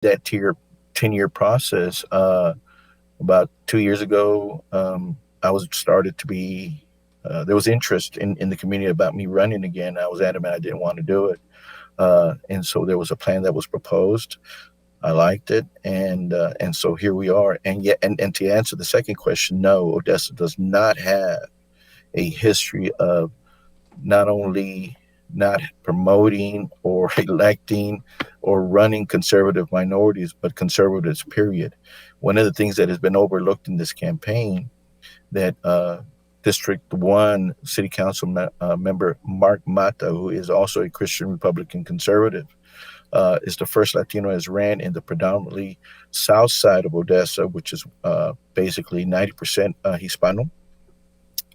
that 10-year process, about 2 years ago, I was started to be there was interest in the community about me running again. I was adamant I didn't want to do it, and so there was a plan that was proposed. I liked it, and so here we are. And yet, and to answer the second question, no, Odessa does not have a history of not only not promoting or electing or running conservative minorities, but conservatives, period. One of the things that has been overlooked in this campaign that District 1 City Council member Mark Mata, who is also a Christian Republican conservative, is the first Latino has ran in the predominantly south side of Odessa, which is basically 90% Hispano,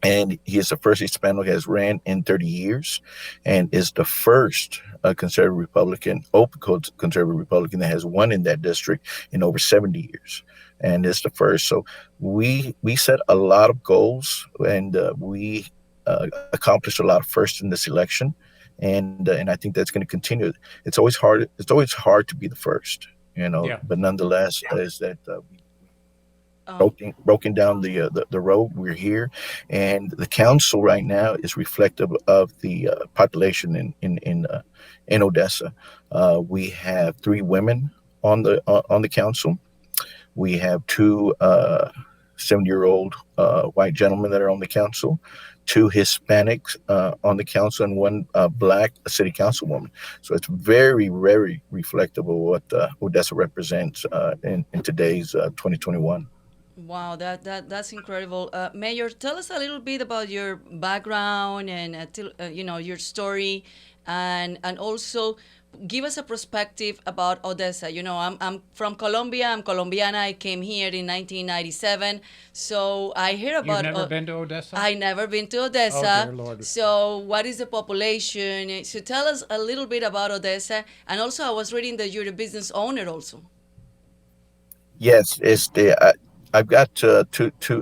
and he is the first Hispanic has ran in 30 years, and is the first conservative Republican, open conservative Republican that has won in that district in over 70 years, and it's the first. So we set a lot of goals, and we accomplished a lot first in this election, and I think that's going to continue. It's always hard. It's always hard to be the first, Yeah. but nonetheless, is that Um, broken down the road. We're here, and the council right now is reflective of the population in Odessa. We have three women on the council. We have two 70-year-old white gentlemen that are on the council, two Hispanics on the council, and one black city councilwoman. So it's very, very reflective of what Odessa represents in today's 2021. wow, that's incredible. Mayor, tell us a little bit about your background and your story, and also give us a perspective about Odessa. I'm from Colombia. I'm Colombiana. I came here in 1997. So I hear You've about. never been to Odessa? I never been to Oh, dear Odessa. Lord. So what is the population? So tell us a little bit about Odessa, and also I was reading that you're a business owner also. Yes, I've got two.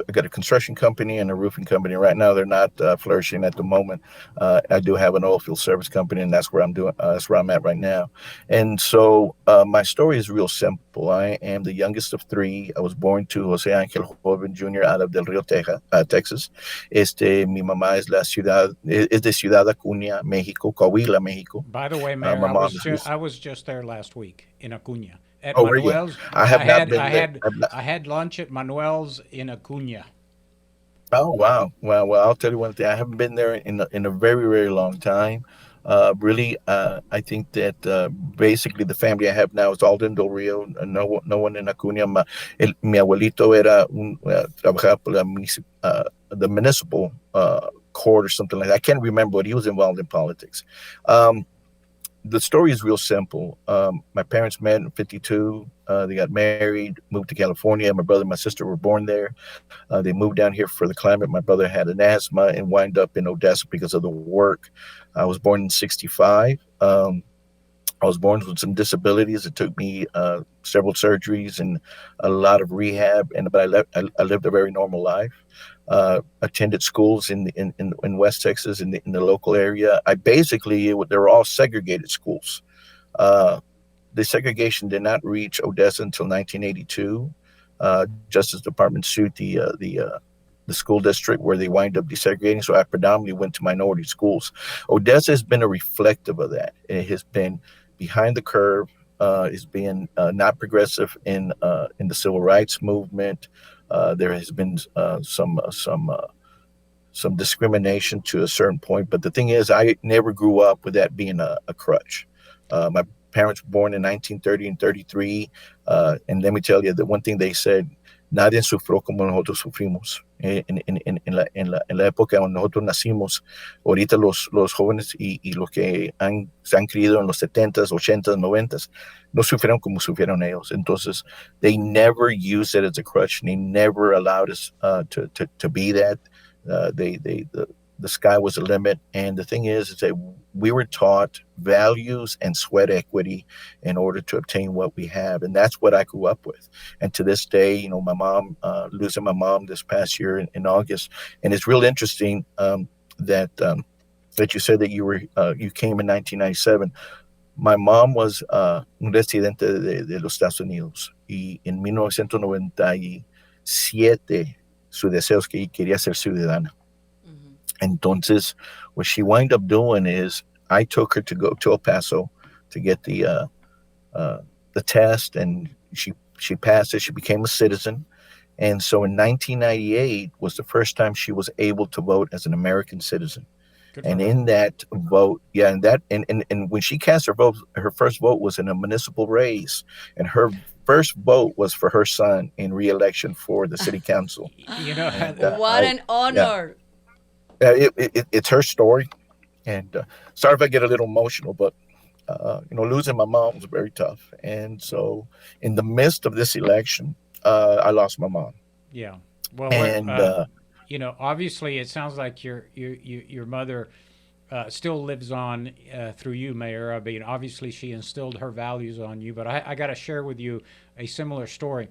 I got a construction company and a roofing company. Right now, they're not flourishing at the moment. I do have an oil field service company, and that's where I'm doing. That's where I'm at right now. And so my story is real simple. I am the youngest of three. I was born to Jose Ángel Joven Jr. out of Del Rio, Texas. Mi mamá es de Ciudad Acuña, México, Coahuila, México. By the way, Mayor, My mom is. I was just there last week in Acuña at Oh, were you? Manuel's. I have not been there. I had lunch at Manuel's in Acuña. Oh wow, well, I'll tell you one thing. I haven't been there in a very very long time. Really, I think that basically the family I have now is all in Del Rio. No one in Acuña. Mi abuelito era trabajaba por the municipal court or something like that. I can't remember, but he was involved in politics. Um, the story is real simple. My parents met in '52. They got married, moved to California. My brother and my sister were born there. They moved down here for the climate. My brother had an asthma and wind up in Odessa because of the work. I was born in '65. I was born with some disabilities. It took me several surgeries and a lot of rehab, but I lived a very normal life. Attended schools in West Texas in the local area. I basically they were all segregated schools. Uh, the segregation did not reach Odessa until 1982. Justice Department sued the school district where they wind up desegregating. So I predominantly went to minority schools. Odessa has been a reflective of that. It has been behind the curve. It's been not progressive in the civil rights movement. There has been some discrimination to a certain point. But the thing is, I never grew up with that being a crutch. My parents were born in 1930 and 33. And let me tell you, the one thing they said, nadie sufrió como nosotros sufrimos. En la época donde nosotros nacimos, ahorita los jóvenes y los que se han criado en los 70s, 80s, 90s, no sufrieron como sufrieron ellos. Entonces, they never used it as a crutch. They never allowed us to be that. The sky was the limit. And the thing is that we were taught values and sweat equity in order to obtain what we have. And that's what I grew up with. And to this day, my mom, losing my mom this past year in August. And it's real interesting that you said that you came in 1997. My mom was un residente de los Estados Unidos y en 1997 su deseo es que quería ser ciudadana. Hmm. Entonces, what she wound up doing is I took her to go to El Paso to get uh, the test, and she passed it. She became a citizen, and so in 1998 was the first time she was able to vote as an American citizen. Good for And her. in that vote, yeah, and that and when she cast her vote, her first vote was in a municipal race, and her first vote was for her son in re-election for the city council. You know, And What I, an yeah, honor. it's her story. And sorry if I get a little emotional, but losing my mom was very tough. And so, in the midst of this election, I lost my mom. yeah. Well, we're, And obviously, it sounds like your mother still lives on through you, Mayor. I mean, obviously, she instilled her values on you. But I got to share with you a similar story.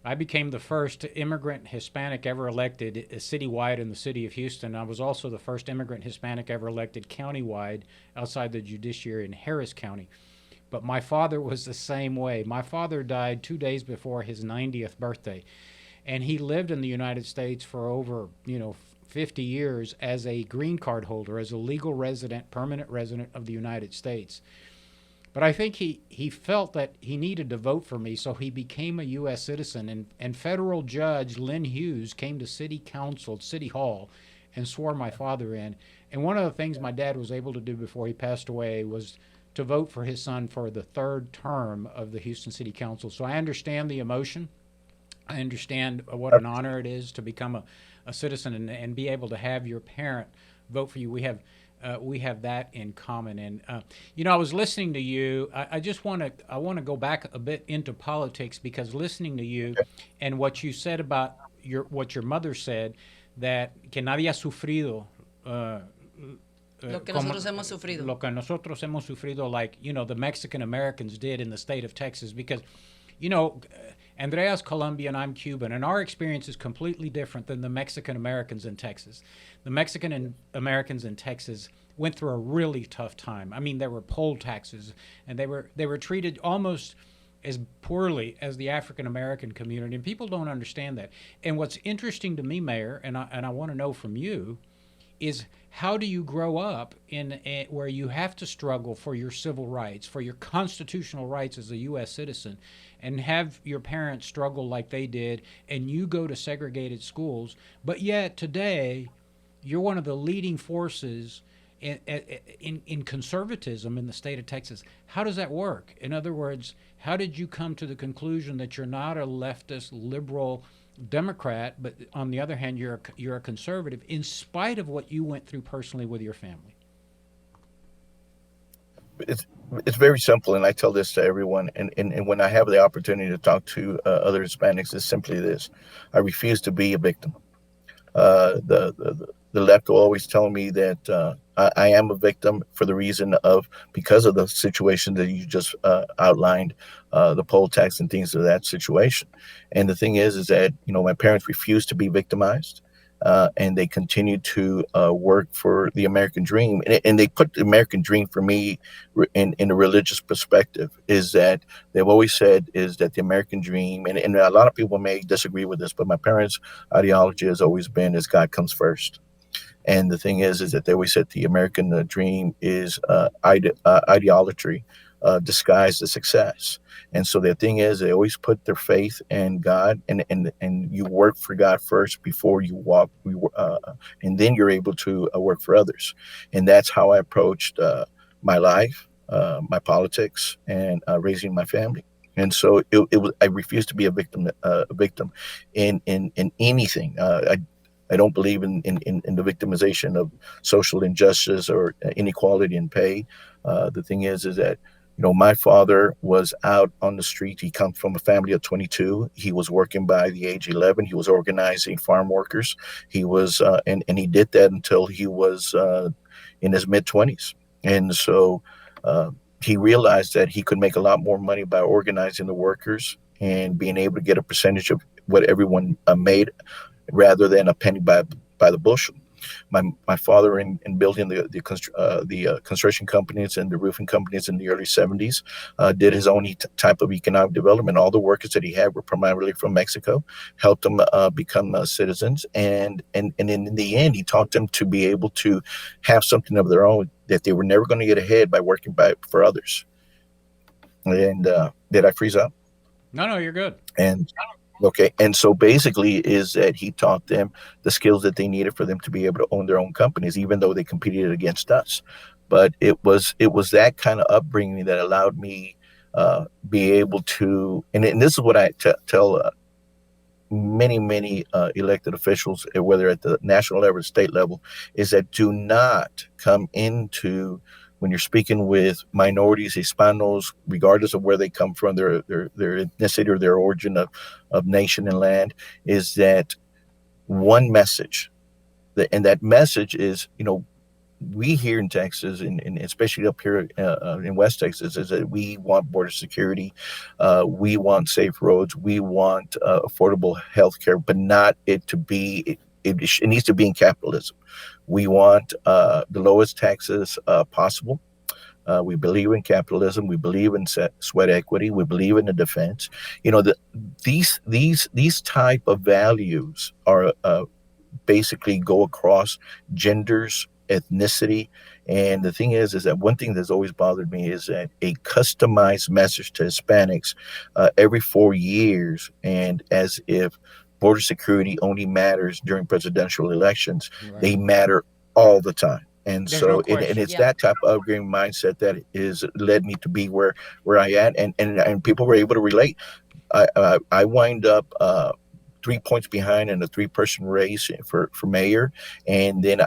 I became the first immigrant Hispanic ever elected citywide in the city of Houston. I was also the first immigrant Hispanic ever elected countywide outside the judiciary in Harris County. But my father was the same way. My father died 2 days before his 90th birthday, and he lived in the United States for over 50 years as a green card holder, as a legal resident, permanent resident of the United States. But I think he felt that he needed to vote for me, so he became a U.S. citizen. And federal judge Lynn Hughes came to city council, city hall, and swore my father in. And one of the things my dad was able to do before he passed away was to vote for his son for the third term of the Houston City Council. So I understand the emotion. I understand what an honor it is to become a citizen and be able to have your parent vote for you. We have that in common. And I was listening to you. I just want to go back a bit into politics, because listening to you and what you said about what your mother said, that que nadie ha sufrido Lo que como nosotros hemos sufrido. lo que nosotros hemos sufrido, like the Mexican Americans did in the state of Texas, because you know Andrea's Colombian, I'm Cuban, and our experience is completely different than the Mexican Americans in Texas. The Mexican Americans in Texas went through a really tough time. I mean, there were poll taxes, and they were treated almost as poorly as the African American community, and people don't understand that. And what's interesting to me, Mayor, and I want to know from you, is how do you grow up in where you have to struggle for your civil rights, for your constitutional rights as a U.S. citizen, and have your parents struggle like they did, and you go to segregated schools, but yet today you're one of the leading forces in conservatism in the state of Texas. How does that work? In other words, how did you come to the conclusion that you're not a leftist liberal Democrat, but on the other hand, you're a conservative, in spite of what you went through personally with your family? it's it's very simple, and I tell this to everyone. And when I have the opportunity to talk to other Hispanics, it's simply this: I refuse to be a victim. The left will always tell me that I am a victim for the reason of because of the situation that you just outlined, the poll tax and things of that situation. And the thing is that my parents refused to be victimized. And they continue to work for the American dream, and they put the American dream for me in a religious perspective. Is that they've always said is that the American dream, and a lot of people may disagree with this, but my parents' ideology has always been is God comes first. And the thing is that they always said the American dream is ideology disguised as success. And so the thing is, they always put their faith in God, and you work for God first before you walk, and then you're able to work for others. And that's how I approached my life, my politics, and raising my family. And so it was. I refuse to be a victim in anything. I don't believe in the victimization of social injustice or inequality in pay. The thing is that my father was out on the street. He comes from a family of 22. He was working by the age 11. He was organizing farm workers. He was and he did that until he was in his mid 20s. And so he realized that he could make a lot more money by organizing the workers and being able to get a percentage of what everyone made rather than a penny by the bushel. my father in building the construction companies and the roofing companies in the early 70s, did his own type of economic development. All the workers that he had were primarily from Mexico, helped them become citizens, and in the end, he taught them to be able to have something of their own, that they were never going to get ahead by working for others. And did I freeze up? No, no, you're good. And okay, and so basically is that he taught them the skills that they needed for them to be able to own their own companies, even though they competed against us. But it was that kind of upbringing that allowed me be able to, and this is what I tell many elected officials, whether at the national level or state level, is that do not come into, when you're speaking with minorities, Hispanos, regardless of where they come from, their ethnicity or their origin of nation and land, is that one message. And that message is, we here in Texas, and especially up here in West Texas, is that we want border security, we want safe roads, we want affordable health care, but not it to be. It needs to be in capitalism. We want the lowest taxes possible. We believe in capitalism. We believe in sweat equity. We believe in the defense. These type of values are basically go across genders, ethnicity. And the thing is that one thing that's always bothered me is that a customized message to Hispanics every 4 years, and as if border security only matters during presidential elections. Right. They matter all the time. And There's no so and question. it's Yeah. that type of upgrading mindset that is led me to be where I am, and people were able to relate. I wind up 3 points behind in a three-person race for mayor, and then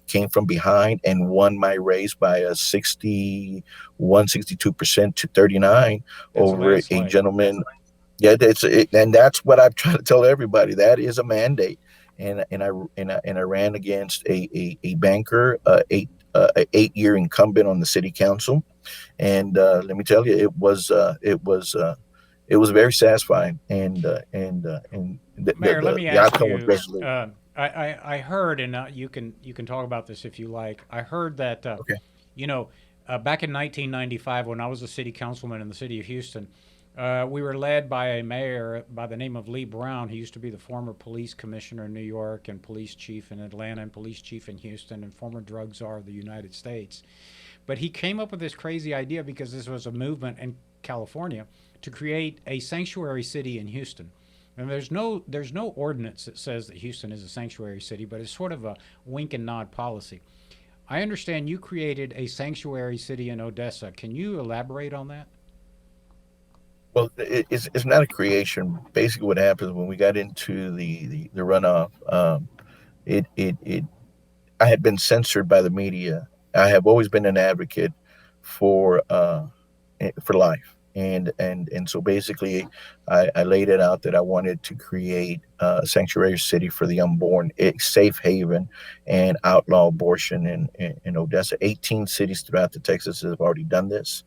came from behind and won my race by a 62% to 39 That's a over a landslide. gentleman. Yeah, and that's what I try to tell everybody. That is a mandate, and I ran against a banker, a 8-year incumbent on the city council, and let me tell you, it was very satisfying, and Mayor, let me the ask outcome was you. basically I heard, and you can talk about this if you like. I heard that okay. you know back in 1995 when I was a city councilman in the city of Houston, we were led by a mayor by the name of Lee Brown. He used to be the former police commissioner in New York and police chief in Atlanta and police chief in Houston and former drug czar of the United States. But he came up with this crazy idea because this was a movement in California to create a sanctuary city in Houston. And there's no ordinance that says that Houston is a sanctuary city, but it's sort of a wink and nod policy. I understand you created a sanctuary city in Odessa. Can you elaborate on that? Well, it's not a creation. Basically, what happens when we got into the runoff, it I had been censored by the media. I have always been an advocate for for life, and so basically, I laid it out that I wanted to create a sanctuary city for the unborn, a safe haven, and outlaw abortion in Odessa. 18 cities throughout the Texas have already done this.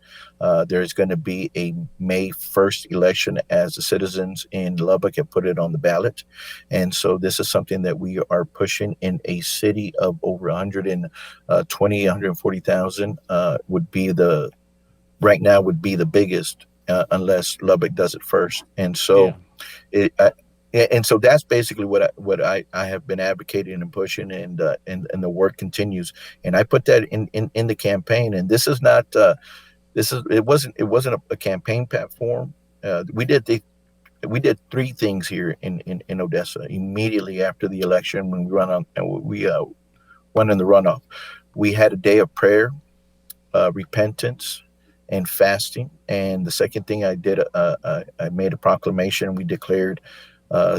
There's going to be a May 1st election, as the citizens in Lubbock have put it on the ballot. And so this is something that we are pushing in a city of over 120, 140,000, would be the right now would be the biggest, unless Lubbock does it first. And so Yeah. it, and so that's basically what I have been advocating and pushing, and the work continues. And I put that in the campaign. And this is not it wasn't a campaign platform. We did three things here in Odessa immediately after the election when we won in the runoff. We had a day of prayer, repentance, and fasting. And the second thing I did, I made a proclamation. We declared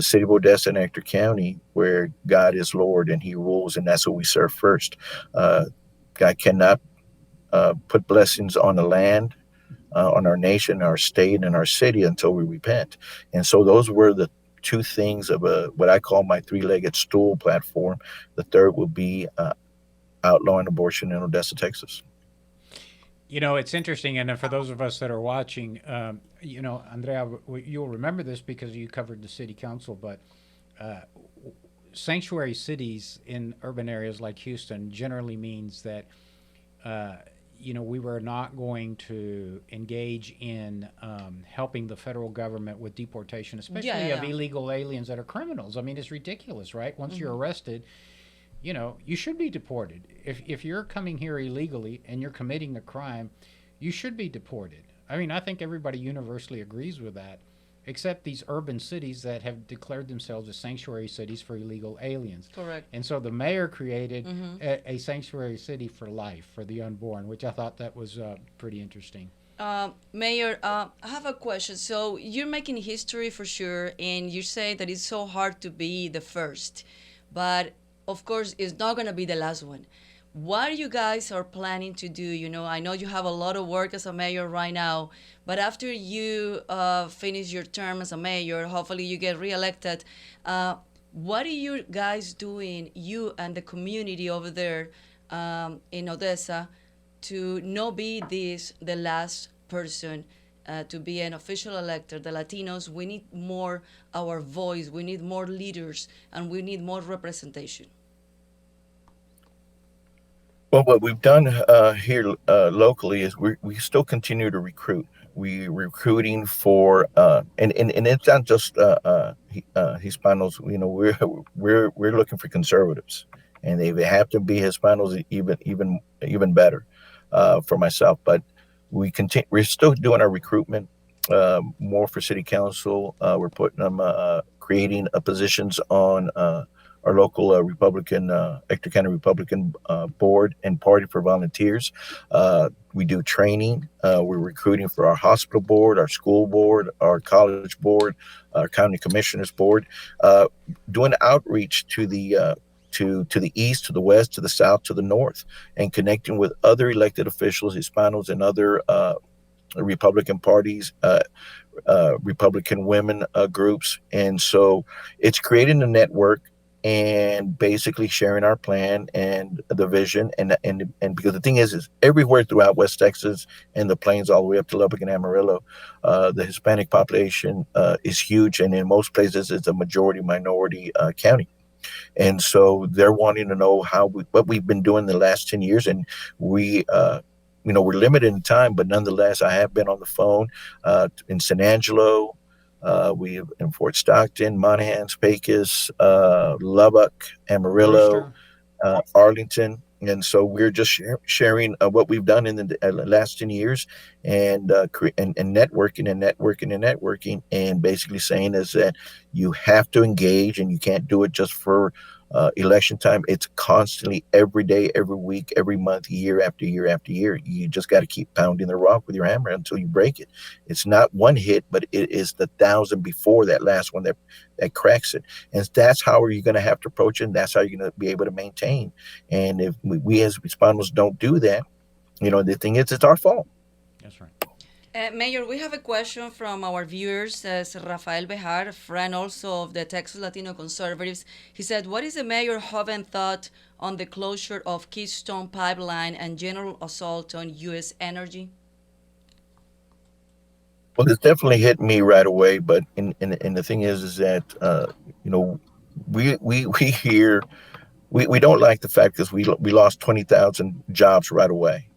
City of Odessa and Ector County, where God is Lord and He rules, and that's what we serve first. God cannot put blessings on the land, on our nation, our state, and our city until we repent. And so those were the two things of what I call my three-legged stool platform. The third will be outlawing abortion in Odessa, Texas. It's interesting, and for those of us that are watching, Andrea, you'll remember this because you covered the city council, but uh, sanctuary cities in urban areas like Houston generally means that uh, we were not going to engage in helping the federal government with deportation, Yeah, especially yeah, of yeah. illegal aliens that are criminals. I mean, it's ridiculous, right? Once you're arrested, you should be deported. If you're coming here illegally and you're committing a crime, you should be deported. I mean, I think everybody universally agrees with that, except these urban cities that have declared themselves as sanctuary cities for illegal aliens. Correct. And so the mayor created a sanctuary city for life for the unborn, which I thought that was pretty interesting. Mayor, I have a question. So you're making history for sure, and you say that it's so hard to be the first, but of course, it's not going to be the last one. What you guys are planning to do? I know you have a lot of work as a mayor right now, but after you finish your term as a mayor, hopefully you get reelected. What are you guys doing, you and the community over there in Odessa, to not be this the last person to be an official elector? The Latinos, we need more our voice, we need more leaders, and we need more representation. Well, what we've done here locally is we still continue to recruit. We recruiting for and it's not just Hispanos. We're looking for conservatives, and they have to be Hispanos, even better for myself. But we're still doing our recruitment more for city council. We're putting them creating positions on our local Republican, Ector County Republican board and party for volunteers. We do training. We're recruiting for our hospital board, our school board, our college board, our county commissioners board, uh, doing outreach to the east, to the west, to the south, to the north, and connecting with other elected officials, Hispanos, and other Republican parties, Republican women groups. And so it's creating a network and basically sharing our plan and the vision. And because the thing is everywhere throughout West Texas and the plains all the way up to Lubbock and Amarillo, the Hispanic population is huge. And in most places, it's a majority minority county. And so they're wanting to know what we've been doing the last 10 years. And we, we're limited in time, but nonetheless, I have been on the phone in San Angelo. We have in Fort Stockton, Monahans, Pecos, Lubbock, Amarillo, Brewster. Arlington. And so we're just sharing what we've done in the last 10 years, and networking and networking and networking, and basically saying is that you have to engage, and you can't do it just for election time. It's constantly, every day, every week, every month, year after year after year. You just got to keep pounding the rock with your hammer until you break it. It's not one hit, but it is the thousand before that last one that cracks it. And that's how you're going to have to approach it. And that's how you're going to be able to maintain. And if we as responders don't do that, the thing is, it's our fault. That's right. Mayor, we have a question from our viewers. As Rafael Bejar, a friend also of the Texas Latino Conservatives, he said, "What is the Mayor Joven thought on the closure of Keystone Pipeline and general assault on U.S. energy?" Well, it's definitely hit me right away. But and the thing is that you know we hear we don't like the fact that we lost 20,000 jobs right away.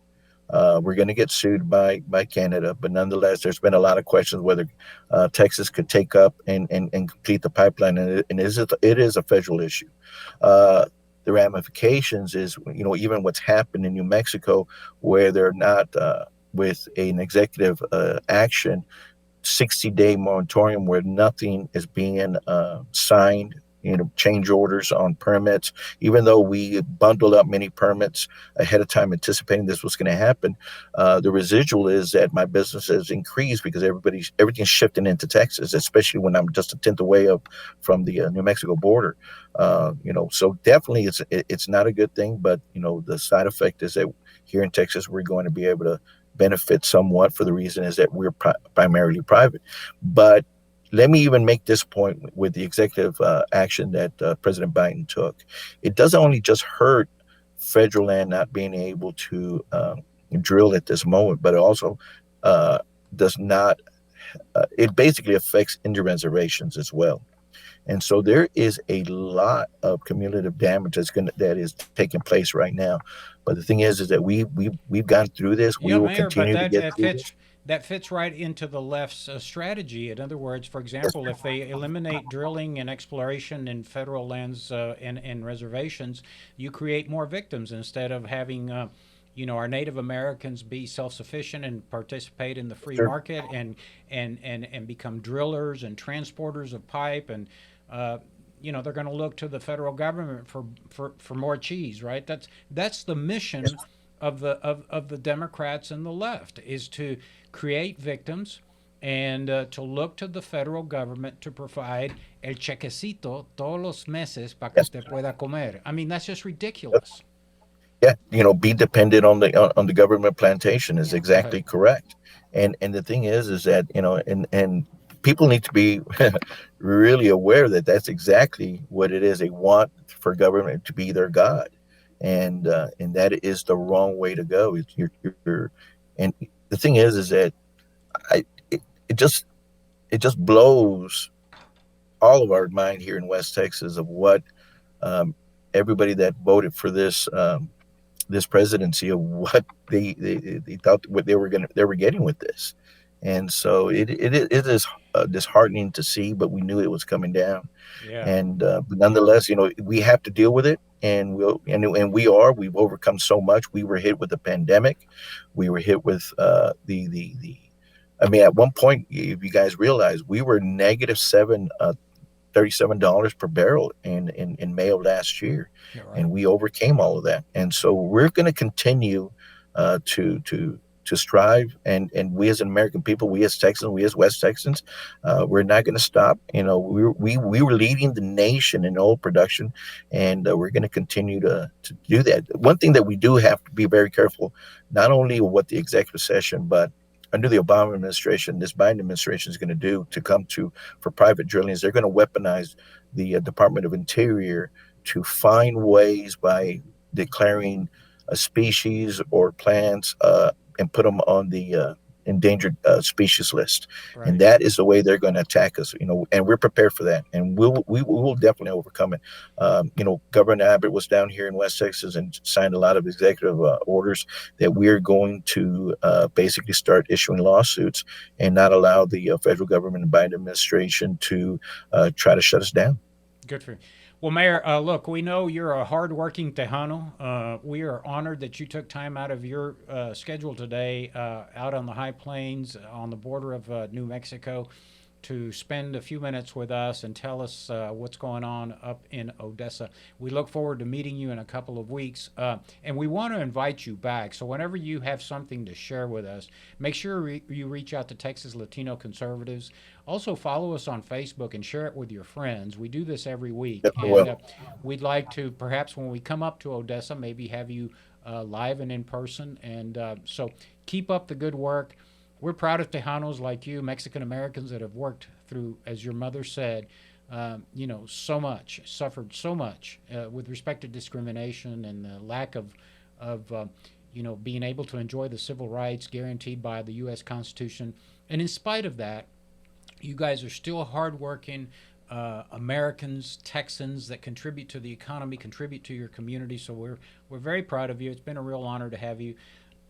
We're going to get sued by Canada, but nonetheless, there's been a lot of questions whether Texas could take up and complete the pipeline, and it is a federal issue. Uh, the ramifications is, even what's happened in New Mexico, where they're not with an executive action 60-day moratorium where nothing is being signed, change orders on permits, even though we bundled up many permits ahead of time anticipating this was going to happen. The residual is that my business has increased because everything's shifting into Texas, especially when I'm just a tenth away from the New Mexico border. So definitely it's not a good thing, but the side effect is that here in Texas we're going to be able to benefit somewhat, for the reason is that we're primarily private. But let me even make this point with the executive action that President Biden took. It doesn't only just hurt federal land not being able to drill at this moment, but it also uh, does not. It basically affects Indian reservations as well. And so there is a lot of cumulative damage that is taking place right now. But the thing is that we've gone through this. We Yeah, will Mayor, but continue to that get through this. fits right into the left's strategy. In other words, for Yes, example, if they eliminate drilling and exploration in federal lands and reservations, you create more victims instead of having. Our Native Americans be self-sufficient and participate in the free sir. market and become drillers and transporters of pipe and uh, they're going to look to the federal government for more cheese, right? That's the mission of the Democrats and the left is to create victims and to look to the federal government to provide el chequecito todos los meses para que Yes. usted pueda comer. I mean, that's just Yep. ridiculous. Yeah, be dependent on the government plantation is Yeah. Right. exactly correct. And the thing is that and people need to be really aware that that's exactly what it is. They want for government to be their god, and that is the wrong way to go. And the thing is that I it, it just it just blows all of our mind here in West Texas of what um, everybody that voted for this presidency of what they thought what they were getting with this, and so it is disheartening to see, but we knew it was coming down, Yeah. and but nonetheless, we have to deal with it, and we've overcome so much. We were hit with the pandemic, we were hit with the I mean, at one point, if you guys realize, we were negative seven $37 per barrel in May of last year, Yeah. Right. and we overcame all of that. And so we're going to continue to strive, and we as an American people, we as Texans, we as West Texans, we're not going to stop. We were leading the nation in oil production, and we're going to continue to do that. One thing that we do have to be very careful, not only what the executive session, but under the Obama administration, this Biden administration is going to do to come to for private drilling is they're going to weaponize the Department of Interior to find ways by declaring a species or plants and put them on the endangered species list, and Right. that is the way they're going to attack us. And we're prepared for that, and we will definitely overcome it. Governor Abbott was down here in West Texas and signed a lot of executive orders that we're going to basically start issuing lawsuits and not allow the federal government and Biden administration to try to shut us down. Good for you. Well, Mayor, look, we know you're a hardworking Tejano. We are honored that you took time out of your schedule today out on the high plains on the border of New Mexico to spend a few minutes with us and tell us what's going on up in Odessa. We look forward to meeting you in a couple of weeks, and we want to invite you back. So whenever you have something to share with us, make sure you reach out to Texas Latino Conservatives. Also, follow us on Facebook and share it with your friends. We do this every week, Yep, and well, we'd like to perhaps when we come up to Odessa, maybe have you live and in person. And so keep up the good work. We're proud of Tejanos like you, Mexican Americans that have worked through, as your mother said, so much, suffered so much with respect to discrimination and the lack of being able to enjoy the civil rights guaranteed by the U.S. Constitution. And in spite of that, you guys are still hardworking Americans, Texans that contribute to the economy, contribute to your community. So we're very proud of you. It's been a real honor to have you.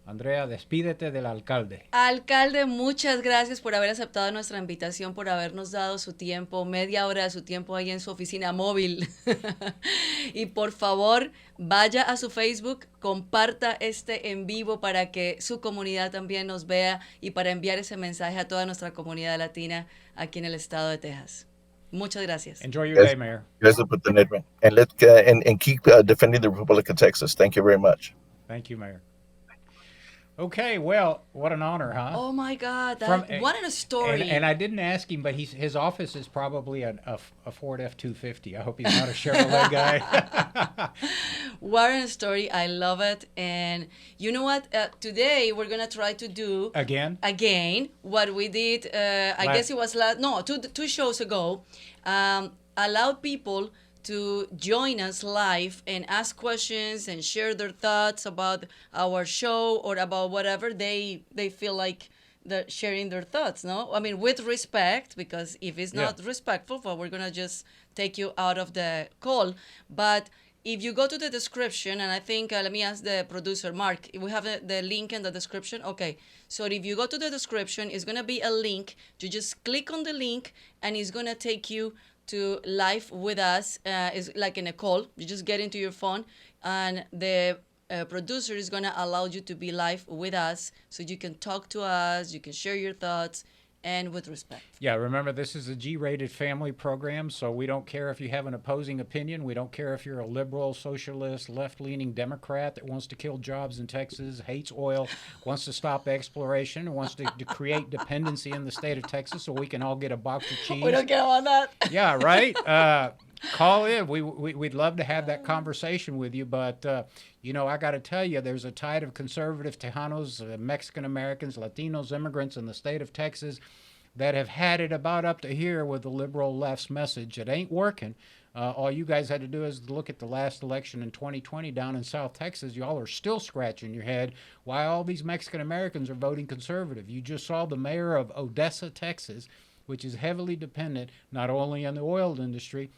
Andrea, despídete del alcalde. Alcalde, muchas gracias por haber aceptado nuestra invitación, por habernos dado su tiempo, media hora de su tiempo ahí en su oficina móvil. Y por favor, vaya a su Facebook, comparta este en vivo para que su comunidad también nos vea y para enviar ese mensaje a toda nuestra comunidad latina aquí en el estado de Texas. Muchas gracias. Enjoy your yes, day, Mayor. yes, but the and let and keep defending the Republic of Texas. Thank you very much. Thank you, Mayor. Okay, well, what an honor, huh? Oh my God, From what a story. and I didn't ask him, but his office is probably a Ford F-250. I hope he's not a Chevrolet guy. What a story. I love it. And you know what? Today we're going to try to do Again? what we did, I guess it was two shows ago. Allow people to join us live and ask questions and share their thoughts about our show or about whatever they feel like sharing their thoughts. No, I mean with respect, because if it's Yeah. not respectful, well, we're gonna just take you out of the call. But if you go to the description, and I think let me ask the producer Mark, we have the link in the description. Okay, so if you go to the description, it's gonna be a link. You just click on the link, and it's gonna take you to live with us. It's like in a call. You just get into your phone, and the producer is going to allow you to be live with us, so you can talk to us, you can share your thoughts, and with respect. Yeah, remember, this is a G-rated family program, so we don't care if you have an opposing opinion. We don't care if you're a liberal, socialist, left-leaning Democrat that wants to kill jobs in Texas, hates oil, wants to stop exploration, wants to create dependency in the state of Texas so we can all get a box of cheese. We don't care about that. Yeah, right? Call in. We'd love to have that conversation with you, but, I got to tell you, there's a tide of conservative Tejanos, Mexican Americans, Latinos, immigrants in the state of Texas that have had it about up to here with the liberal left's message. It ain't working. All you guys had to do is look at the last election in 2020 down in South Texas. Y'all are still scratching your head why all these Mexican Americans are voting conservative. You just saw the mayor of Odessa, Texas, which is heavily dependent not only on the oil industry,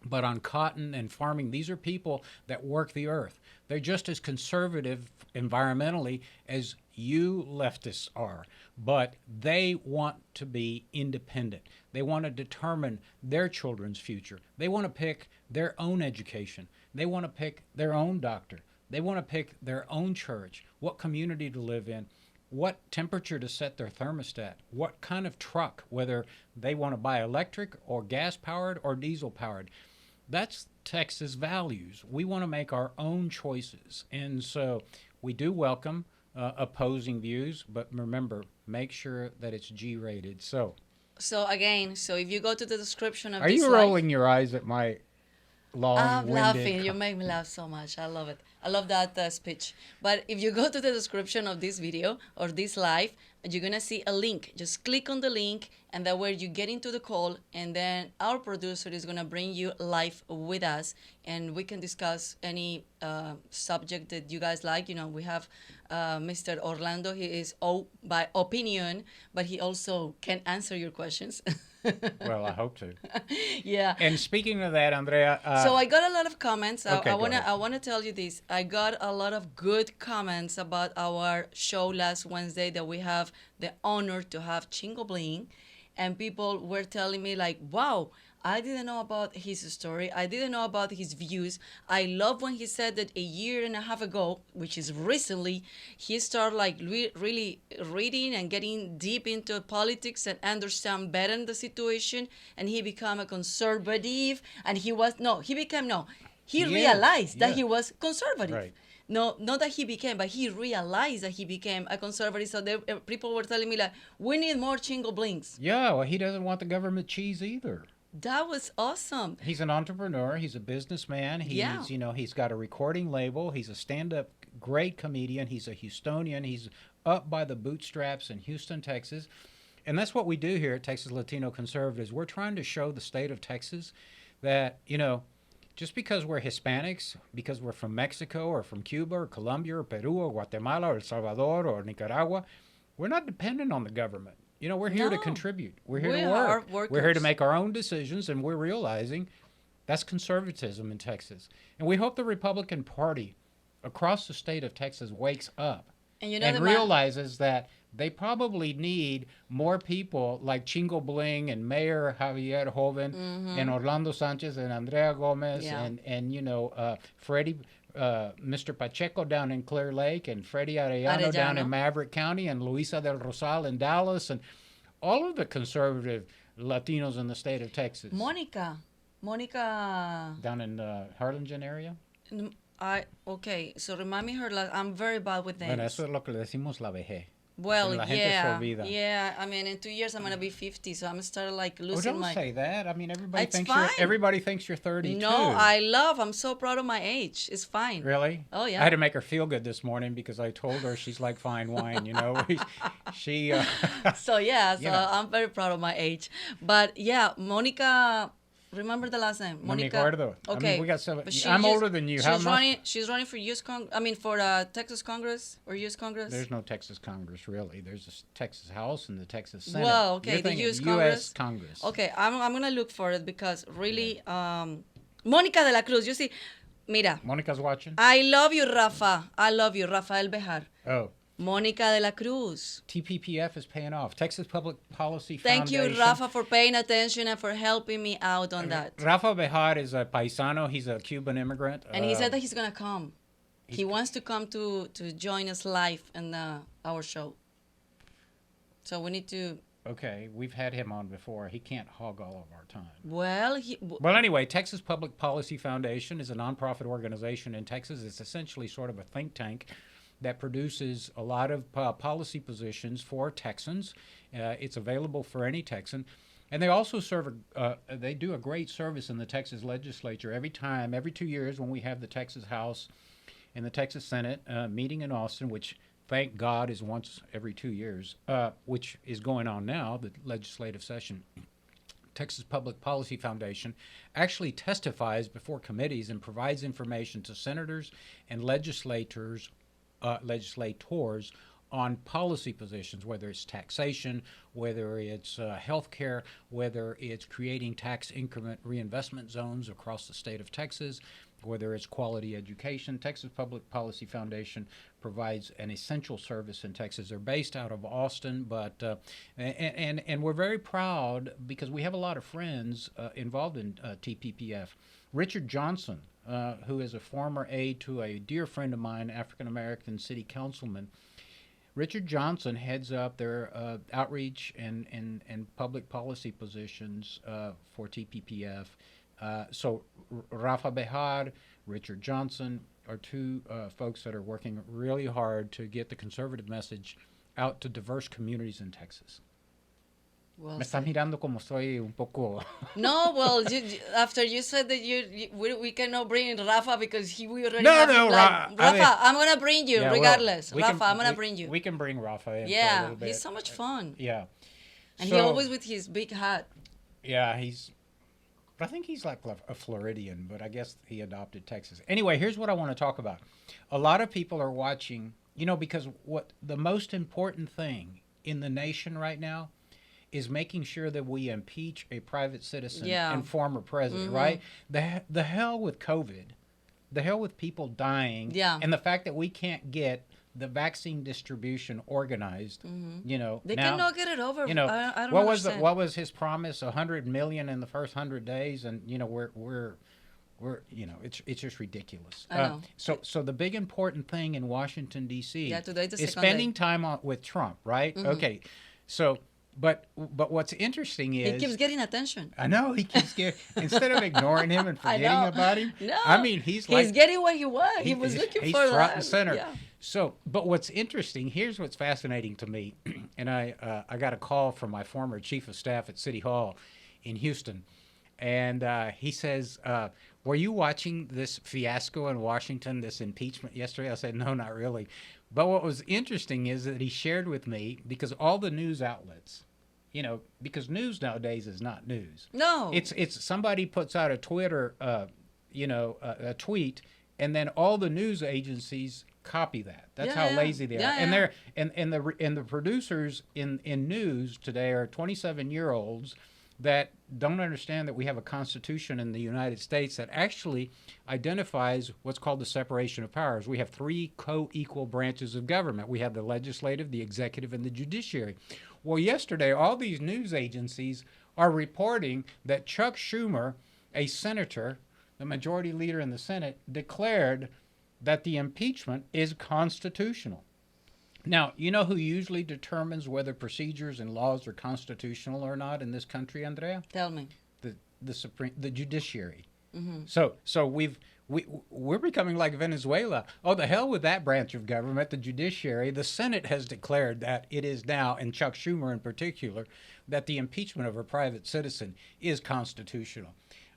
but on cotton and farming. These are people that work the earth. They're just as conservative environmentally as you leftists are, but they want to be independent. They want to determine their children's future. They want to pick their own education. They want to pick their own doctor. They want to pick their own church, what community to live in, what temperature to set their thermostat, what kind of truck, whether they want to buy electric or gas-powered or diesel-powered. That's Texas values. We want to make our own choices. And so we do welcome opposing views, but remember, make sure that it's G-rated. So again, if you go to the description of are this you live, rolling your eyes at my long-winded... I'm laughing. You make me laugh so much. I love it. I love that speech. But if you go to the description of this video or this live, you're going to see a link. Just click on the link, and that way you get into the call, and then our producer is going to bring you live with us, and we can discuss any subject that you guys like. We have Mr. Orlando. He is by opinion, but he also can answer your questions. Well, I hope to. Yeah. And speaking of that, Andrea... so I got a lot of comments. Okay, I wanna tell you this. I got a lot of good comments about our show last Wednesday that we have the honor to have Chingo Bling, and people were telling me like, wow, I didn't know about his story. I didn't know about his views. I love when he said that a year and a half ago, which is recently, he started like really reading and getting deep into politics and understand better the situation. And he became a conservative. And he realized that he was conservative. Right. No, not that he became, but he realized that he became a conservative. So people were telling me like, we need more Chingo Blings. Yeah, well, he doesn't want the government cheese either. That was awesome. He's an entrepreneur. He's a businessman. He's got a recording label. He's a stand-up great comedian. He's a Houstonian. He's up by the bootstraps in Houston, Texas. And that's what we do here at Texas Latino Conservatives. We're trying to show the state of Texas that, just because we're Hispanics, because we're from Mexico or from Cuba or Colombia or Peru or Guatemala or El Salvador or Nicaragua, we're not dependent on the government. We're here to contribute. We're here to work. We're here to make our own decisions, and we're realizing that's conservatism in Texas. And we hope the Republican Party across the state of Texas wakes up and realizes that they probably need more people like Chingo Bling and Mayor Javier Joven and Orlando Sanchez and Andrea Gomez and Freddie, Mr. Pacheco down in Clear Lake and Freddie Arellano down in Maverick County and Luisa del Rosal in Dallas and all of the conservative Latinos in the state of Texas. Monica. Down in Harlingen area? Okay, so remind me her last. I'm very bad with names. Bueno, eso es lo que le decimos la vejez. Well, yeah. I mean, in 2 years I'm gonna be 50, so I'm starting like losing don't my. Say that. I mean, It's fine. everybody thinks you're 32. No, I'm so proud of my age. It's fine. Really? Oh yeah. I had to make her feel good this morning because I told her she's like fine wine. So I'm very proud of my age. But yeah, Monica Remember the last name? No me Monica. acuerdo. Okay. I mean, we got seven. But she I'm just- older than you. How She's much? running. She's running for for Texas Congress or U.S. Congress. There's no Texas Congress, really. There's a Texas House and the Texas Senate. Well, okay, You're the thinking U.S. U.S. Congress. Congress. Okay, I'm gonna look for it because really, Mónica de la Cruz. You see, mira, Monica's watching? I love you, Rafa. I love you, Rafael Bejar. Oh. Mónica de la Cruz. TPPF is paying off. Texas Public Policy Thank Foundation. you, Rafa, for paying attention and for helping me out on that. Rafa Bejar is a paisano. He's a Cuban immigrant. And he said that he's gonna come. He wants to come to join us live in our show. So we need to. Okay, we've had him on before. He can't hog all of our time. Well, Well, anyway, Texas Public Policy Foundation is a nonprofit organization in Texas. It's essentially sort of a think tank that produces a lot of policy positions for Texans. It's available for any Texan. And they also they do a great service in the Texas legislature every 2 years when we have the Texas House and the Texas Senate meeting in Austin, which thank God is once every 2 years, which is going on now, the legislative session. Texas Public Policy Foundation actually testifies before committees and provides information to senators and legislators on policy positions, whether it's taxation, whether it's health care, whether it's creating tax increment reinvestment zones across the state of Texas, whether it's quality education. Texas Public Policy Foundation provides an essential service in Texas. They're based out of Austin, but and we're very proud because we have a lot of friends involved in TPPF. Richard Johnson, who is a former aide to a dear friend of mine, African-American city councilman. Richard Johnson heads up their outreach and public policy positions for TPPF. So Rafa Bejar, Richard Johnson are two folks that are working really hard to get the conservative message out to diverse communities in Texas. Well, Me estás mirando como soy un poco... no, well, after you said that we cannot bring Rafa because we already No, have no, like, Rafa, I Rafa, mean- I'm gonna bring you Yeah, well, regardless. we Rafa, can- I'm gonna we- bring you. We can bring Rafa in for a Yeah, little bit. he's so much fun. Yeah. And So- he always with his big hat. Yeah, I think he's like a Floridian, but I guess he adopted Texas. Anyway, here's what I want to talk about. A lot of people are watching, because what the most important thing in the nation right now is making sure that we impeach a private citizen Yeah. and former president, right? The hell with COVID, the hell with people dying, Yeah. and the fact that we can't get the vaccine distribution organized, They now, cannot get it over. I don't what understand. what was his promise? 100 million in the first 100 days, and we're it's just ridiculous. I know. So the big important thing in Washington D.C. Yeah, today's the is second spending day. time with Trump, right? Okay, so but what's interesting is He keeps getting attention. I know he keeps getting instead of ignoring him and I forgetting know. about him. No. I mean he's like getting what he wants. He was looking he's for front that. and center. Yeah. So, but what's interesting, here's what's fascinating to me, and I got a call from my former chief of staff at City Hall in Houston, and he says, were you watching this fiasco in Washington, this impeachment yesterday? I said, no, not really. But what was interesting is that he shared with me, because all the news outlets, because news nowadays is not news. No. It's somebody puts out a Twitter, a tweet, and then all the news agencies copy that. That's Yeah, how yeah. lazy they are. Yeah, And yeah. they're and the producers in news today are 27-year-olds that don't understand that we have a constitution in the United States that actually identifies what's called the separation of powers. We have three co-equal branches of government. We have the legislative, the executive, and the judiciary. Well, yesterday, all these news agencies are reporting that Chuck Schumer, a senator, the majority leader in the Senate, declared that the impeachment is constitutional. Now, you know who usually determines whether procedures and laws are constitutional or not in this country, Andrea? Tell me. The judiciary. So we're becoming like Venezuela. Oh, the hell with that branch of government, the judiciary. The Senate has declared that it is now, and Chuck Schumer in particular, that the impeachment of a private citizen is constitutional.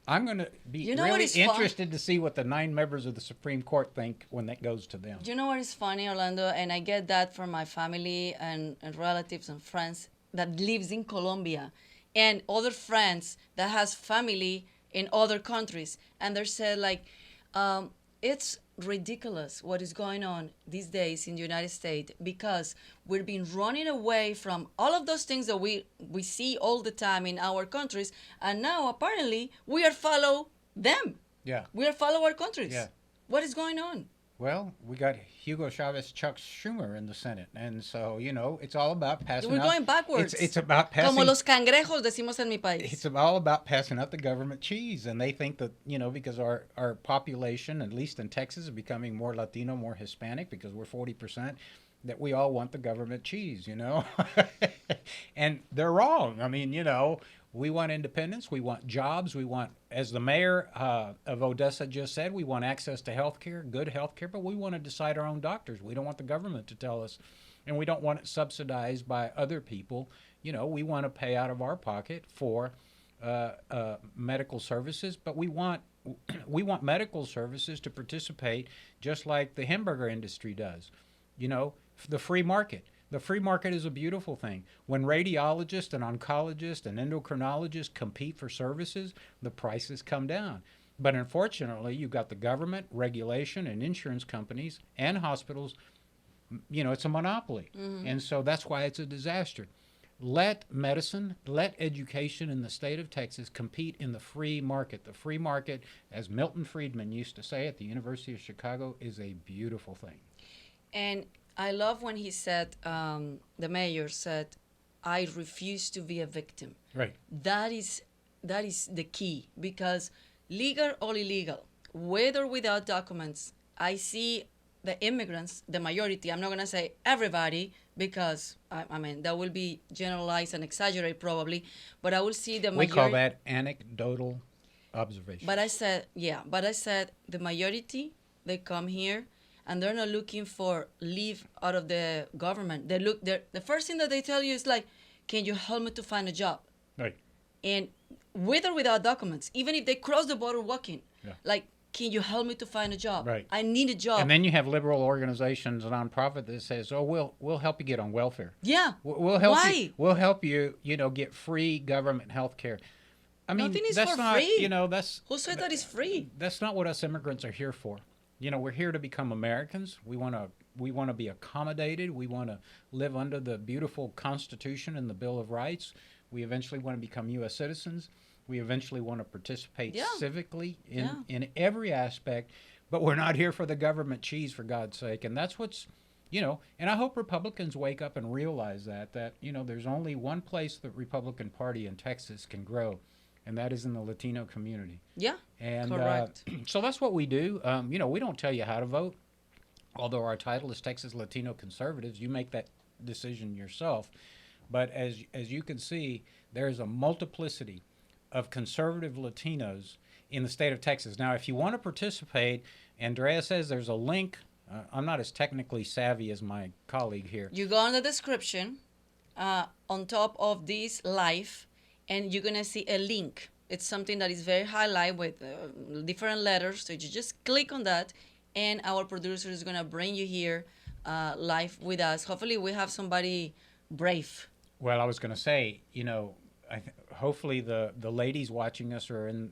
I'm going to be You know what really is fun? interested to see what the 9 members of the Supreme Court think when that goes to them. You know what is funny, Orlando? And I get that from my family and relatives and friends that lives in Colombia, and other friends that has family in other countries, and they said like, it's ridiculous what is going on these days in the United States because we've been running away from all of those things that we see all the time in our countries, and now apparently we are follow them. Yeah. We are follow our countries. Yeah. What is going on? Well, we got Hugo Chavez, Chuck Schumer in the Senate, and so it's all about passing. We're out, going backwards. It's about passing. Como los cangrejos decimos en mi país. It's all about passing out the government cheese, and they think that because our population, at least in Texas, is becoming more Latino, more Hispanic, because we're 40%. That we all want the government cheese, and they're wrong. I mean, we want independence, we want jobs, we want, as the mayor of Odessa just said, we want access to health care, good health care, but we want to decide our own doctors. We don't want the government to tell us, and we don't want it subsidized by other people. We want to pay out of our pocket for medical services, but we want medical services to participate just like the hamburger industry does. The free market. The free market is a beautiful thing. When radiologists and oncologists and endocrinologists compete for services, the prices come down. But unfortunately, you've got the government, regulation, and insurance companies and hospitals. It's a monopoly. Mm-hmm. And so that's why it's a disaster. Let medicine, let education in the state of Texas compete in the free market. The free market, as Milton Friedman used to say at the University of Chicago, is a beautiful thing. And I love when he said, the mayor said, I refuse to be a victim. Right. That is the key, because legal or illegal, with or without documents, I see the immigrants, the majority, I'm not going to say everybody, because, I mean, that will be generalized and exaggerated probably, but I will see the majority. We call that anecdotal observation. But I said the majority, they come here, and they're not looking for leave out of the government. The first thing that they tell you is like, can you help me to find a job? Right. And with or without documents, even if they cross the border walking, like, can you help me to find a job? Right. I need a job. And then you have liberal organizations, a nonprofit that says, "Oh, we'll help you get on welfare. Yeah. We'll help Why? you. We'll help you. Get free government health care." I mean, nothing is that's for not, free. That's Who said that is free? That's not what us immigrants are here for. We're here to become Americans. We want to be accommodated. We want to live under the beautiful Constitution and the Bill of Rights. We eventually want to become U.S. citizens. We eventually want to participate civically in every aspect, but we're not here for the government cheese, for God's sake. And that's what's, and I hope Republicans wake up and realize that there's only one place the Republican Party in Texas can grow, and that is in the Latino community. Yeah, and correct. So that's what we do. We don't tell you how to vote, although our title is Texas Latino Conservatives. You make that decision yourself. But as you can see, there's a multiplicity of conservative Latinos in the state of Texas. Now, if you want to participate, Andrea says there's a link. I'm not as technically savvy as my colleague here. You go in the description on top of this live, and you're going to see a link. It's something that is very highlight with different letters. So you just click on that, and our producer is going to bring you here live with us. Hopefully we have somebody brave. Well, I was going to say, hopefully the ladies watching us are in,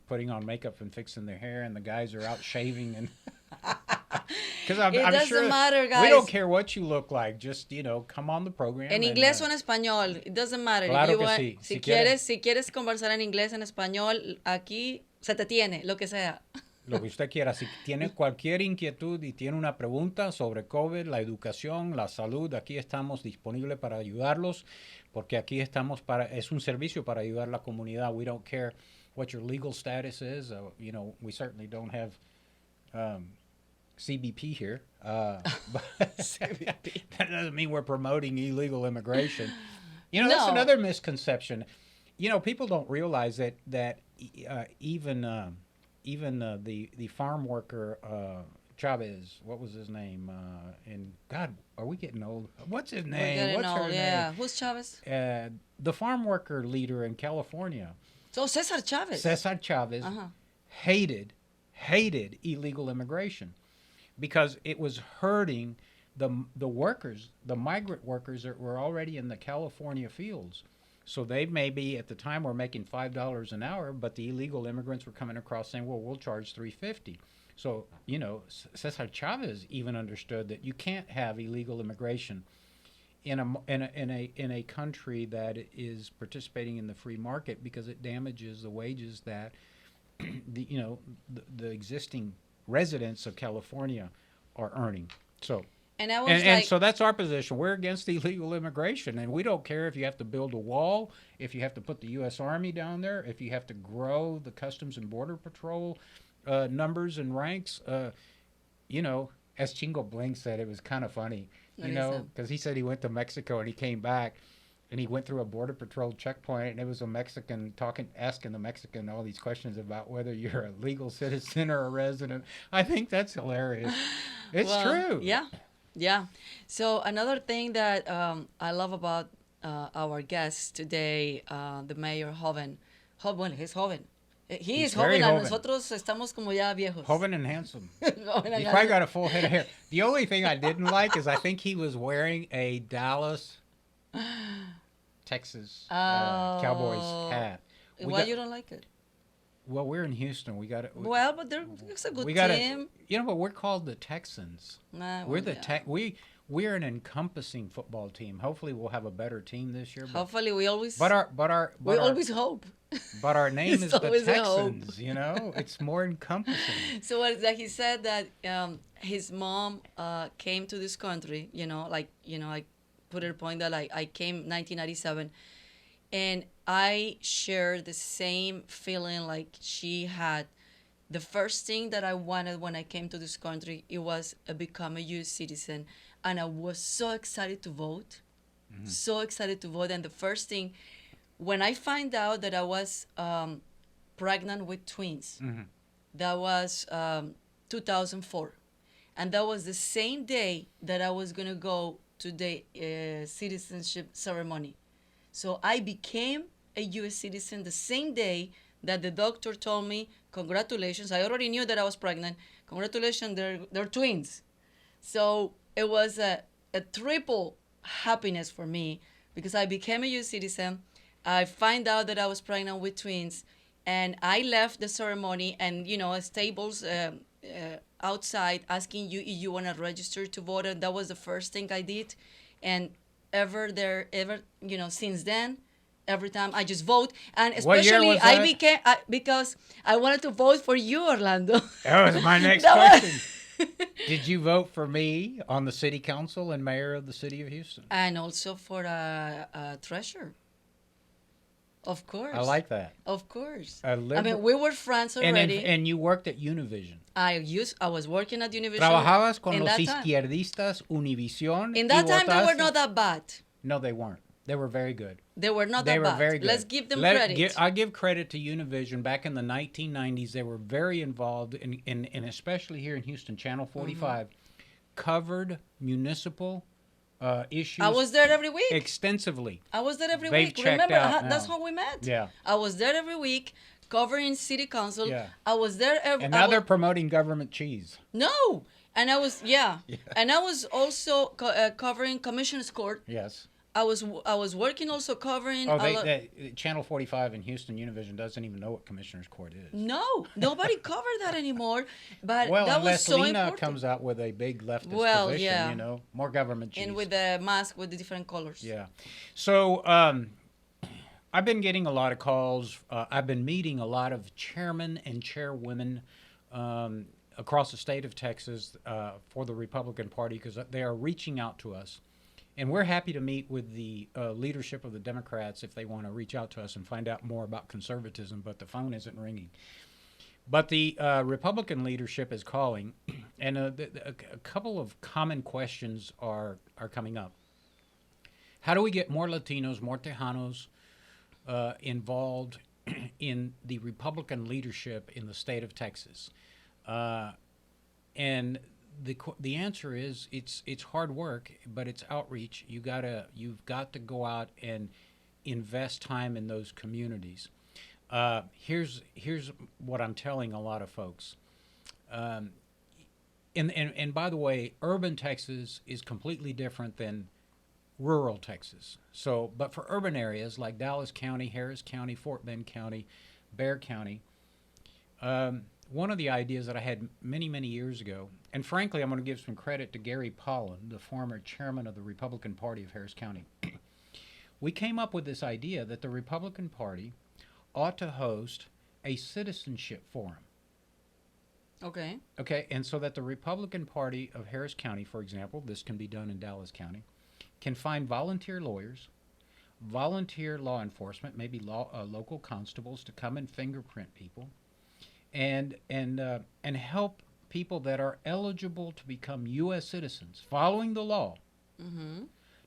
putting on makeup and fixing their hair, and the guys are out shaving and because I'm doesn't sure matter, guys. We don't care what you look like. Just come on the program. En inglés o en español, it doesn't matter. Claro que sí. Si quieres conversar en inglés, en español, aquí se te tiene, lo que sea. Lo que usted quiera. Si tiene cualquier inquietud y tiene una pregunta sobre COVID, la educación, la salud, aquí estamos disponibles para ayudarlos, porque aquí estamos es un servicio para ayudar a la comunidad. We don't care what your legal status is. We certainly don't have CBP here. But that doesn't mean we're promoting illegal immigration. That's another misconception. People don't realize that even the farm worker Chavez, what was his name? And God, are we getting old? What's his name? What's her name? Who's Chavez? The farm worker leader in California. So Cesar Chavez. Cesar Chavez hated illegal immigration because it was hurting the workers, the migrant workers that were already in the California fields. So they maybe at the time were making $5 an hour, but the illegal immigrants were coming across saying, "Well, we'll charge 350." So Cesar Chavez even understood that you can't have illegal immigration in a country that is participating in the free market, because it damages the wages that the existing residents of California are earning. So And I was and like, so that's our position. We're against illegal immigration, and we don't care if you have to build a wall, if you have to put the U.S. Army down there, if you have to grow the Customs and Border Patrol numbers and ranks. As Chingo Bling said, it was kind of funny, what is that? because he said he went to Mexico and he came back, and he went through a border patrol checkpoint, and it was a Mexican asking the Mexican all these questions about whether you're a legal citizen or a resident. I think that's hilarious. It's Well, true. Yeah, yeah. So another thing that I love about our guest today, the Mayor Joven. Bueno, he's joven. He He's is very joven, and joven. nosotros estamos como ya viejos. Joven and handsome. Joven and He's probably handsome. got a full head of hair. The only thing I didn't like is I think he was wearing a Dallas, Texas Cowboys hat. Why you don't like it? Well, we're in Houston. We got it. Well, but it's a good We got team. but we're called the Texans. Nah, We're well, the yeah. we're an encompassing football team. Hopefully, we'll have a better team this year. Hopefully, we always We always hope. but our name It's is the always a hope. Texans. It's more encompassing. So what that he said that his mom came to this country, I put a point that I came 1997, and I share the same feeling like she had. The first thing that I wanted when I came to this country, it was become a U.S. citizen, and I was so excited to vote, so excited to vote. And the first thing, when I find out that I was pregnant with twins, that was 2004, and that was the same day that I was gonna go to the citizenship ceremony. So I became a U.S. citizen the same day that the doctor told me, "Congratulations." I already knew that I was pregnant. Congratulations, they're twins. So it was a triple happiness for me, because I became a U.S. citizen. I find out that I was pregnant with twins, and I left the ceremony, and tables outside asking you if you want to register to vote, and that was the first thing I did. And since then, every time I just vote, and What year especially was I that? became because I wanted to vote for you, Orlando. That was my next That was- question. Did you vote for me on the city council and mayor of the city of Houston? And also for a treasure. Of course. I like that. Of course. A liberal- we were friends already. And you worked at Univision. I was working at Univision. Trabajabas con in los that time. izquierdistas, Univision. In that y time, they were votaste- not that bad. No, they weren't. They were very good. They were not They that were bad. very good. Let's give them credit. I give credit to Univision. Back in the 1990s, they were very involved in especially here in Houston, Channel 45 covered municipal issues I was there every week. extensively. I was there every They've week. checked Remember, out that's now. how we met. Yeah. I was there every week covering city council. Yeah. I was there every. And now they're promoting government cheese. No, and I was and I was also covering Commissioner's Court. Yes. I was working also covering. Oh, Channel 45 in Houston, Univision doesn't even know what Commissioner's Court is. No, nobody covered that anymore. But Well, that was unless so Lena important. comes out with a big leftist Well, position, yeah. More government cheese. And with the mask with the different colors. Yeah. So I've been getting a lot of calls. I've been meeting a lot of chairmen and chairwomen across the state of Texas for the Republican Party, because they are reaching out to us. And we're happy to meet with the leadership of the Democrats if they want to reach out to us and find out more about conservatism, but the phone isn't ringing. But the Republican leadership is calling, and a couple of common questions are coming up. How do we get more Latinos, more Tejanos involved in the Republican leadership in the state of Texas? And the answer is it's hard work, but it's outreach. You've got to go out and invest time in those communities. Here's what I'm telling a lot of folks. And by the way, urban Texas is completely different than rural Texas. So, but for urban areas like Dallas County, Harris County, Fort Bend County, Bexar County, one of the ideas that I had many, many years ago, and frankly, I'm going to give some credit to Gary Pollan, the former chairman of the Republican Party of Harris County. We came up with this idea that the Republican Party ought to host a citizenship forum. Okay. Okay, and so that the Republican Party of Harris County, for example, this can be done in Dallas County, can find volunteer lawyers, volunteer law enforcement, maybe local constables to come and fingerprint people, and help people that are eligible to become U.S. citizens, following the law,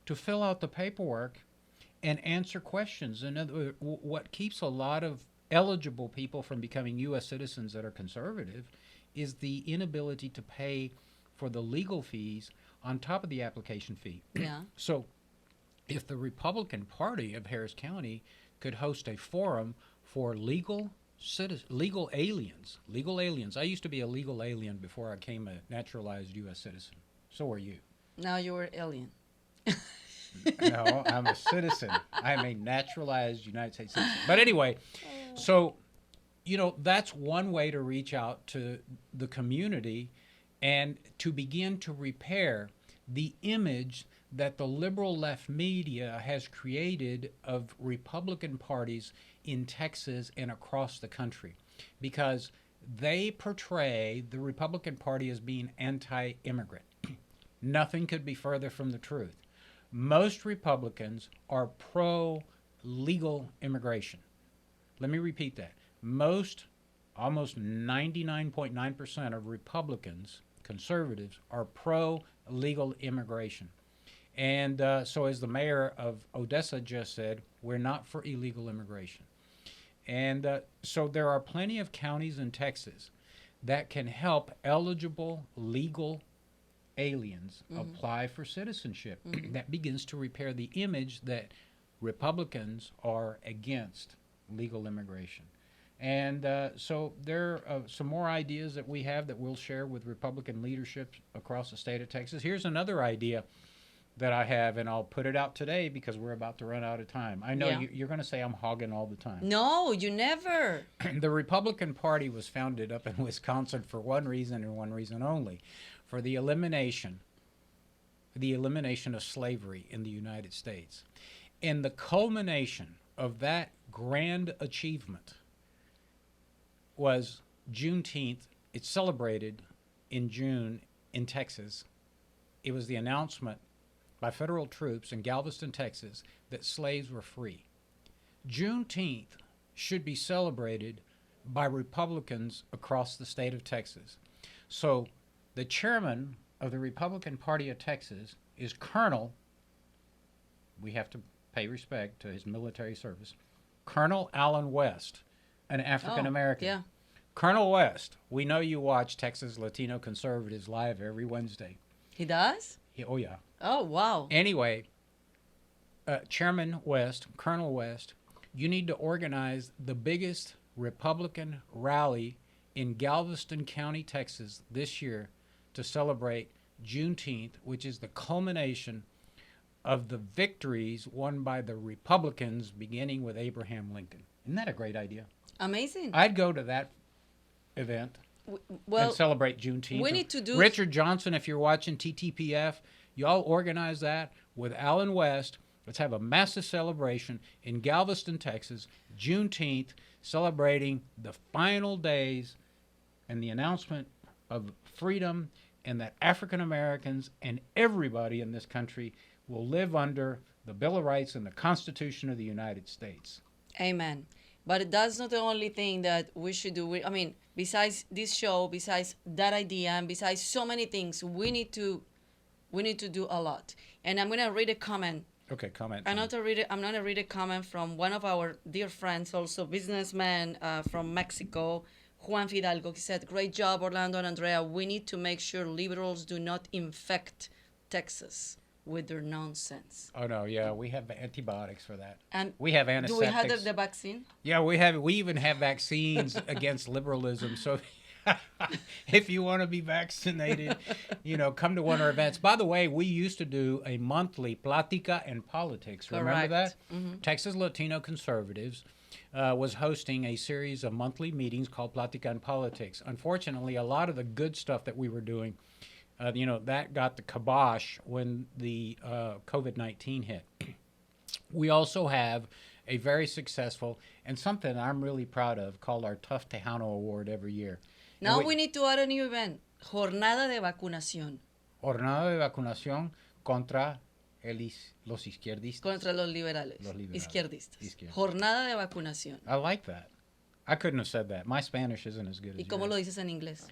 to fill out the paperwork and answer questions. And what keeps a lot of eligible people from becoming U.S. citizens that are conservative is the inability to pay for the legal fees on top of the application fee. Yeah. So if the Republican Party of Harris County could host a forum for legal aliens. I used to be a legal alien before I became a naturalized U.S. citizen. So are you. Now you're alien. No, I'm a citizen. I'm a naturalized United States citizen. But anyway, so, that's one way to reach out to the community and to begin to repair the image that the liberal left media has created of Republican parties in Texas and across the country, because they portray the Republican Party as being anti-immigrant. Nothing could be further from the truth. Most Republicans are pro-legal immigration. Let me repeat that. Almost 99.9% of Republicans, conservatives, are pro-legal immigration. And so as the mayor of Odessa just said, we're not for illegal immigration. And so there are plenty of counties in Texas that can help eligible legal aliens apply for citizenship. That begins to repair the image that Republicans are against legal immigration. And so there are some more ideas that we have that we'll share with Republican leadership across the state of Texas. Here's another idea that I have, and I'll put it out today because we're about to run out of time. I know you're going to say I'm hogging all the time. No, you never. The Republican Party was founded up in Wisconsin for one reason and one reason only, for the elimination of slavery in the United States. And the culmination of that grand achievement was Juneteenth. It's celebrated in June in Texas. It was the announcement by federal troops in Galveston, Texas, that slaves were free. Juneteenth should be celebrated by Republicans across the state of Texas. So the chairman of the Republican Party of Texas is Colonel, we have to pay respect to his military service, Colonel Allen West, an African American. Yeah. Colonel West, we know you watch Texas Latino Conservatives live every Wednesday. He does? Oh, yeah. Oh, wow. Anyway, Chairman West, Colonel West, you need to organize the biggest Republican rally in Galveston County, Texas this year to celebrate Juneteenth, which is the culmination of the victories won by the Republicans beginning with Abraham Lincoln. Isn't that a great idea? Amazing. I'd go to that event Well, and celebrate Juneteenth. we need to do... Richard Johnson, if you're watching TTPF, y'all organize that with Allen West. Let's have a massive celebration in Galveston, Texas, Juneteenth, celebrating the final days and the announcement of freedom, and that African Americans and everybody in this country will live under the Bill of Rights and the Constitution of the United States. Amen. But that's not the only thing that we should do. I mean, besides this show, besides that idea, and besides so many things, we need to do a lot. And I'm gonna read a comment. Okay, comment. I'm gonna read a comment from one of our dear friends, also businessman from Mexico, Juan Fidalgo. He said, "Great job, Orlando and Andrea. We need to make sure liberals do not infect Texas with their nonsense." Oh no, yeah, we have antibiotics for that. And we have antiseptics. do we have the vaccine? Yeah, we even have vaccines against liberalism. So If you want to be vaccinated, come to one of our events. By the way, we used to do a monthly Plática and Politics. Remember that? Mm-hmm. Texas Latino Conservatives was hosting a series of monthly meetings called Plática and Politics. Unfortunately, a lot of the good stuff that we were doing, that got the kibosh when the COVID-19 hit. We also have a very successful and something I'm really proud of called our Tough Tejano Award every year. Now we need to add a new event, Jornada de Vacunación. Jornada de vacunación contra los izquierdistas. Contra los liberales. Izquierdistas. Jornada de vacunación. I like that. I couldn't have said that. My Spanish isn't as good as ¿Y cómo lo dices en inglés?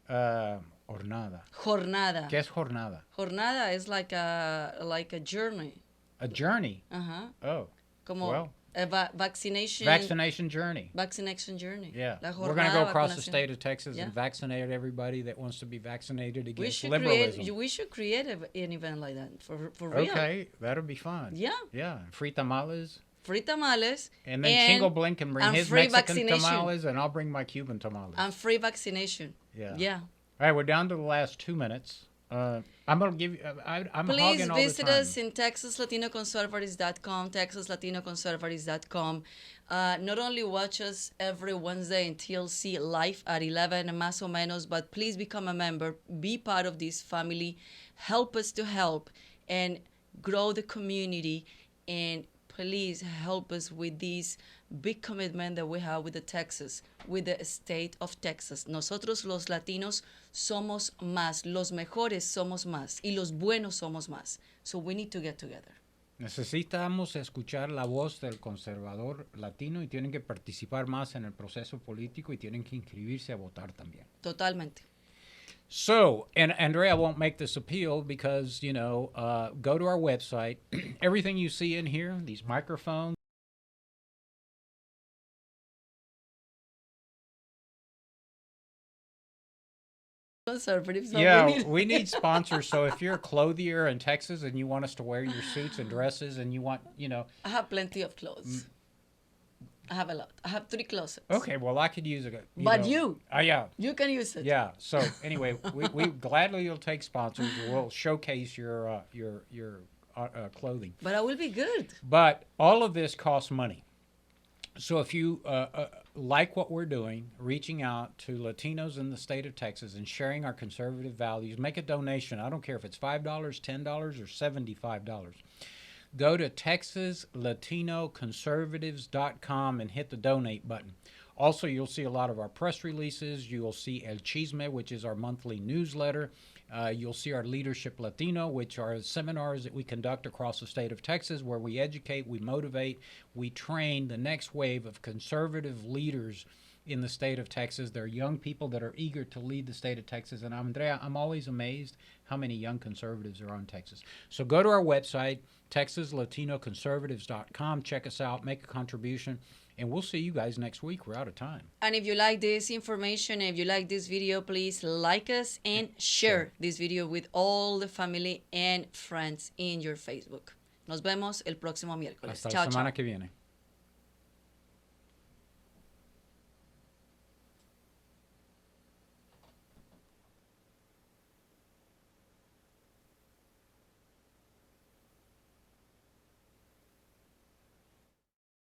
Jornada. Jornada. ¿Qué es jornada? Jornada is like a journey. A journey? Uh-huh. Oh. Como well, a vaccination journey. Vaccination journey. Yeah. La We're going to go across the vacunación. state of Texas and vaccinate everybody that wants to be vaccinated against We should liberalism. create an event like that for real. Okay, that'll be fun. Yeah. Yeah. Free tamales. Free tamales. And then Chingo Blink can bring his free Mexican vaccination. tamales, and I'll bring my Cuban tamales. And free vaccination. Yeah. Yeah. All right, we're down to the last 2 minutes. I'm going to give you, I'm Please hogging all the visit time. us in TexasLatinoConservatives.com, TexasLatinoConservatives.com. Not only watch us every Wednesday in TLC live at 11, más o menos, but please become a member, be part of this family, help us to help, and grow the community, and please help us with this big commitment that we have with the state of Texas. Nosotros los latinos somos más, los mejores somos más, y los buenos somos más. So we need to get together. Necesitamos escuchar la voz del conservador latino y tienen que participar más en el proceso político y tienen que inscribirse a votar también. Totalmente. So, and Andrea won't make this appeal because, go to our website. Everything you see in here, these microphones, Conservatives. So yeah, we need sponsors. So if you're a clothier in Texas and you want us to wear your suits and dresses and you want, I have plenty of clothes. I have a lot. I have 3 closets. Okay, well, I could use a. Yeah. You can use it. Yeah. So anyway, we gladly will take sponsors. We'll showcase your clothing. But I will be good. But all of this costs money. So if you like what we're doing, reaching out to Latinos in the state of Texas and sharing our conservative values, make a donation. I don't care if it's $5, $10, or $75. Go to TexasLatinoConservatives.com and hit the donate button. Also, you'll see a lot of our press releases. You will see El Chisme, which is our monthly newsletter. You'll see our Leadership Latino, which are seminars that we conduct across the state of Texas where we educate, we motivate, we train the next wave of conservative leaders in the state of Texas. They're young people that are eager to lead the state of Texas. And Andrea, I'm always amazed how many young conservatives are on Texas. So go to our website, TexasLatinoConservatives.com. Check us out, make a contribution, and we'll see you guys next week. We're out of time. And if you like this information, if you like this video, please like us and share this video with all the family and friends in your Facebook. Nos vemos el próximo miércoles. Hasta la semana que viene.